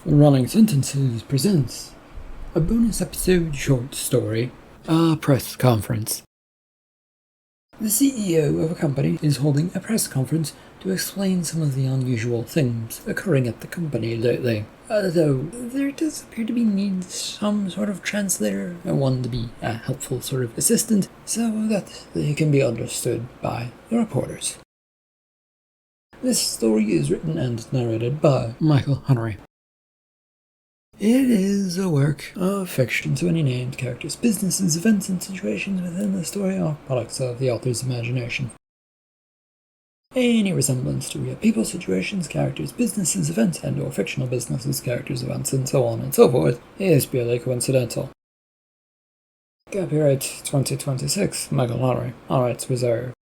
Running Sentences presents a bonus episode short story, a press conference. The CEO of a company is holding a press conference to explain some of the unusual things occurring at the company lately. Though there does appear to be need some sort of translator, and one to be a helpful sort of assistant, so that they can be understood by the reporters. This story is written and narrated by Michael Hunnery. It is a work of fiction, so any named characters, businesses, events, and situations within the story are products of the author's imagination. Any resemblance to real people, situations, characters, businesses, events, and/or fictional businesses, characters, events, and so on and so forth is purely coincidental. Copyright 2026, Michael Hunnery. All rights reserved.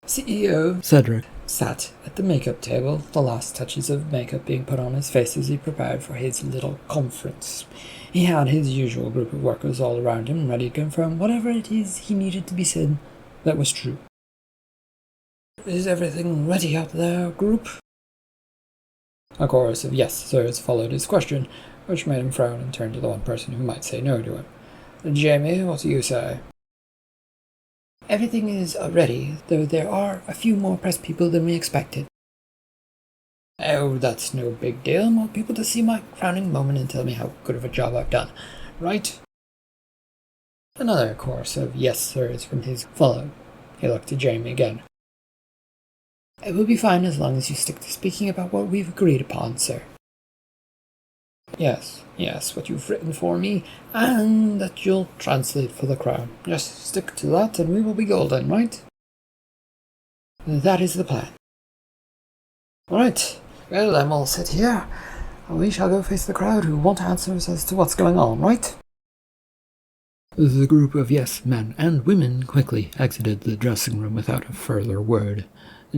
CEO Cedric sat at the makeup table, the last touches of makeup being put on his face as he prepared for his little conference. He had his usual group of workers all around him, ready to confirm whatever it is he needed to be said that was true. "Is everything ready out there, group?" A chorus of yes sirs followed his question, which made him frown and turn to the one person who might say no to him. "Jamie, what do you say?" "Everything is ready, though there are a few more press people than we expected." "Oh, that's no big deal. I want people to see my crowning moment and tell me how good of a job I've done, right?" Another chorus of yes sirs from his followed. He looked to Jamie again. "It will be fine as long as you stick to speaking about what we've agreed upon, sir." Yes, what you've written for me, and that you'll translate for the crowd. Just stick to that and we will be golden, right?" "That is the plan." "Right, well, then we'll sit here, and we shall go face the crowd who want answers as to what's going on, right?" The group of yes men and women quickly exited the dressing room without a further word.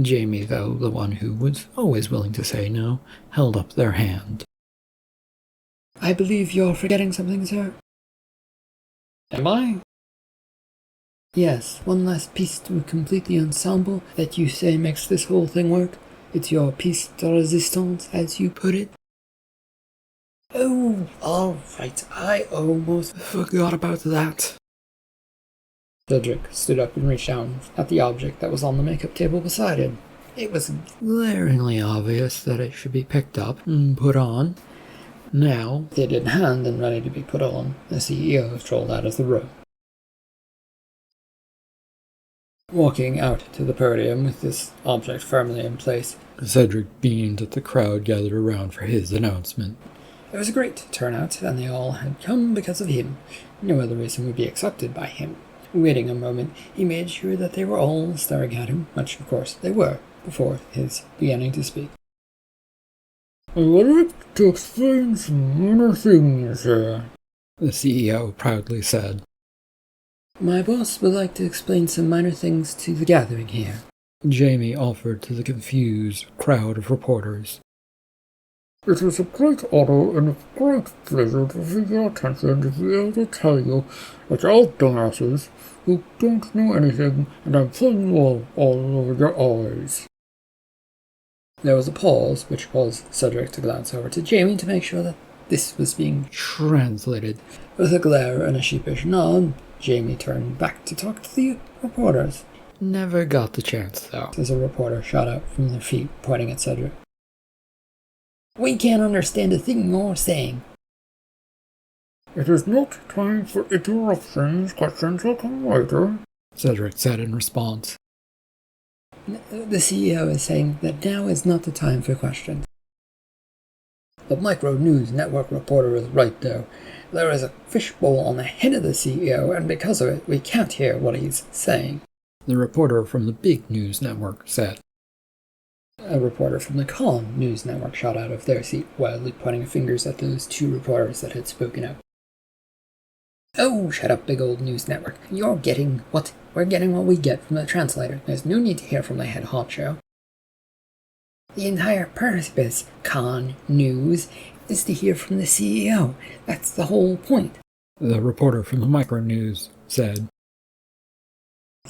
Jamie, though the one who was always willing to say no, held up their hand. "I believe you're forgetting something, sir." "Am I?" "Yes, one last piece to complete the ensemble that you say makes this whole thing work. It's your piece de resistance, as you put it." "Oh, all right, I almost forgot about that." Cedric stood up and reached down at the object that was on the makeup table beside him. It was glaringly obvious that it should be picked up and put on. Now, it in hand and ready to be put on, the CEO strolled out of the room. Walking out to the podium with this object firmly in place, Cedric beamed at the crowd gathered around for his announcement. There was a great turnout, and they all had come because of him. No other reason would be accepted by him. Waiting a moment, he made sure that they were all staring at him, which of course they were, before his beginning to speak. "I would like to explain some minor things here," the CEO proudly said. "My boss would like to explain some minor things to the gathering here," Jamie offered to the confused crowd of reporters. "It is a great honor and a great pleasure to see your attention to be able to tell you that you're all dumbasses who don't know anything, and I'm pulling wool all over your eyes." There was a pause, which caused Cedric to glance over to Jamie to make sure that this was being translated. With a glare and a sheepish nod, Jamie turned back to talk to the reporters. "Never got the chance, though," as a reporter shot out from their feet, pointing at Cedric. "We can't understand a thing you're saying." "It is not time for interruptions. Questions will come later," Cedric said in response. "The CEO is saying that now is not the time for questions." The Micro News Network reporter is right, though. There is a fishbowl on the head of the CEO, and because of it, we can't hear what he's saying, the reporter from the big news network said. A reporter from the Con News Network shot out of their seat, wildly pointing fingers at those two reporters that had spoken out. "Oh, shut up, big old news network. We're getting what we get from the translator. There's no need to hear from the head honcho. The entire purpose, Con News, is to hear from the CEO. That's the whole point," the reporter from the Micro News said.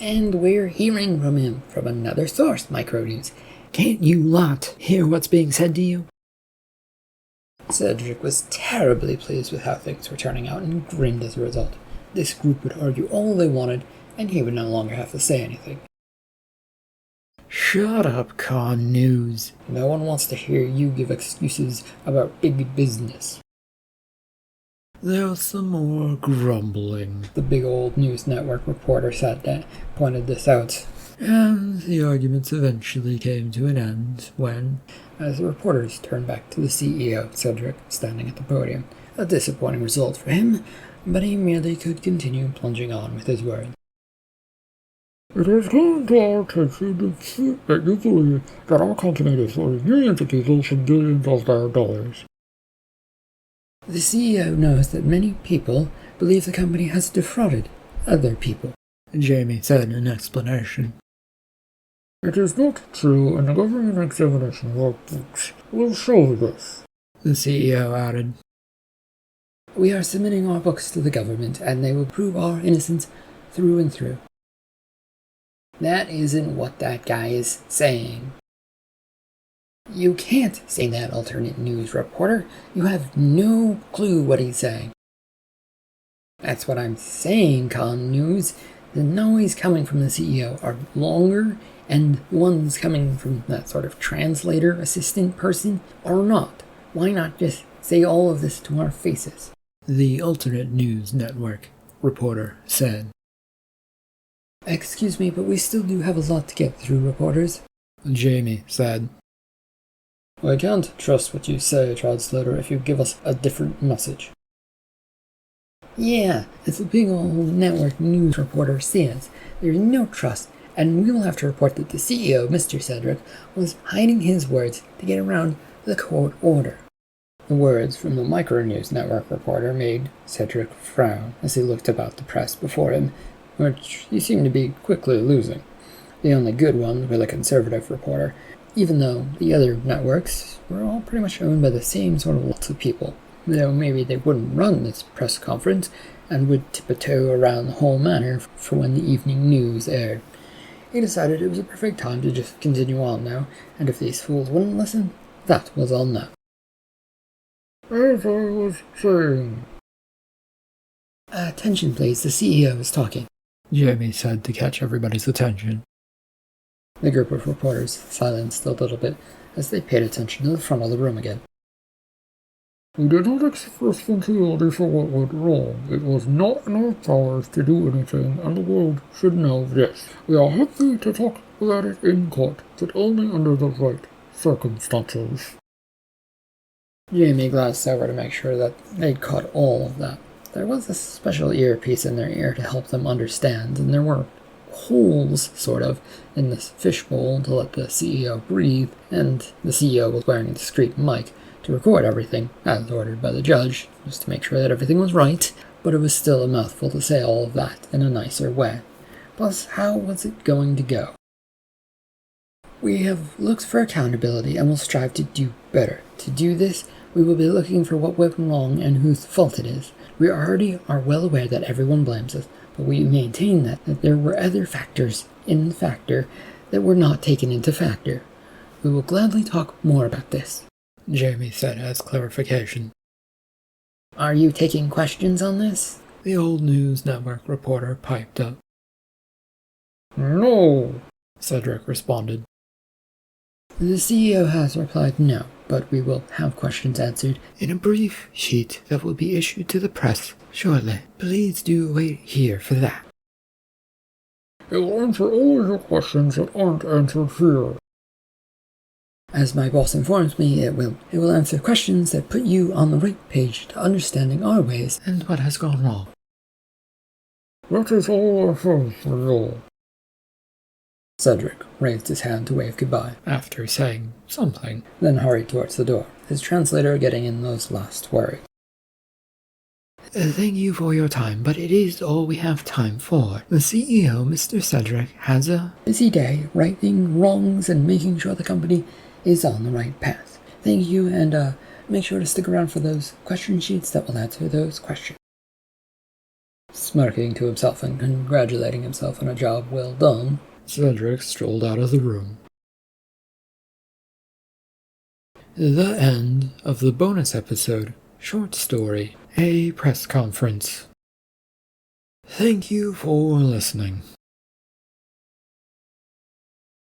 "And we're hearing from him from another source, Micro News. Can't you lot hear what's being said to you?" Cedric was terribly pleased with how things were turning out and grinned as a result. This group would argue all they wanted, and he would no longer have to say anything. Shut up, Con News. No one wants to hear you give excuses about big business. There was some more grumbling. The big old news network reporter sat down, pointed this out. And the arguments eventually came to an end when, as the reporters turned back to the CEO, Cedric, standing at the podium. A disappointing result for him, but he merely could continue plunging on with his words. It has come to our attention that you believe that our company is worth millions of people for billions of their dollars. The CEO knows that many people believe the company has defrauded other people, Jamie said in explanation. It is not true, and the government examination workbooks will show this, the CEO added. We are submitting our books to the government, and they will prove our innocence through and through. That isn't what that guy is saying. You can't say that, alternate news reporter. You have no clue what he's saying. That's what I'm saying, Con News. The noise coming from the CEO are longer, and the ones coming from that sort of translator assistant person are not. Why not just say all of this to our faces? The alternate news network reporter said. Excuse me, but we still do have a lot to get through, reporters, Jamie said. I can't trust what you say, translator, if you give us a different message. Yeah, as the big old network news reporter says, there's no trust, and we'll have to report that the CEO, Mr. Cedric, was hiding his words to get around the court order. The words from the micro-news network reporter made Cedric frown as he looked about the press before him, which he seemed to be quickly losing. The only good ones were the conservative reporter, even though the other networks were all pretty much owned by the same sort of lots of people, though maybe they wouldn't run this press conference and would tiptoe around the whole matter for when the evening news aired. He decided it was a perfect time to just continue on now, and if these fools wouldn't listen, that was on them. As I was saying. Attention please, the CEO is talking, Jamie said to catch everybody's attention. The group of reporters silenced a little bit as they paid attention to the front of the room again. We did not express sincerity for what went wrong. It was not in our powers to do anything, and the world should know this. We are happy to talk about it in court, but only under the right circumstances. Jamie glanced over to make sure that they'd caught all of that. There was a special earpiece in their ear to help them understand, and there were holes, sort of, in this fishbowl to let the CEO breathe, and the CEO was wearing a discreet mic to record everything, as ordered by the judge, just to make sure that everything was right, but it was still a mouthful to say all of that in a nicer way. Plus, how was it going to go? We have looked for accountability and will strive to do better. To do this, we will be looking for what went wrong and whose fault it is. We already are well aware that everyone blames us, but we maintain that there were other factors in the factor that were not taken into factor. We will gladly talk more about this, Jamie said as clarification. Are you taking questions on this? The old news network reporter piped up. No, Cedric responded. The CEO has replied no, but we will have questions answered in a brief sheet that will be issued to the press shortly. Please do wait here for that. It will answer all your questions that aren't answered here. As my boss informs me, it will answer questions that put you on the right page to understanding our ways and what has gone wrong. That is all I have for you. Cedric raised his hand to wave goodbye, after saying something, then hurried towards the door, his translator getting in those last words. Thank you for your time, but it is all we have time for. The CEO, Mr. Cedric, has a busy day righting wrongs and making sure the company is on the right path. Thank you, and make sure to stick around for those question sheets that will answer those questions. Smirking to himself and congratulating himself on a job well done, Cedric strolled out of the room. The end of the bonus episode, short story, A Press Conference. Thank you for listening.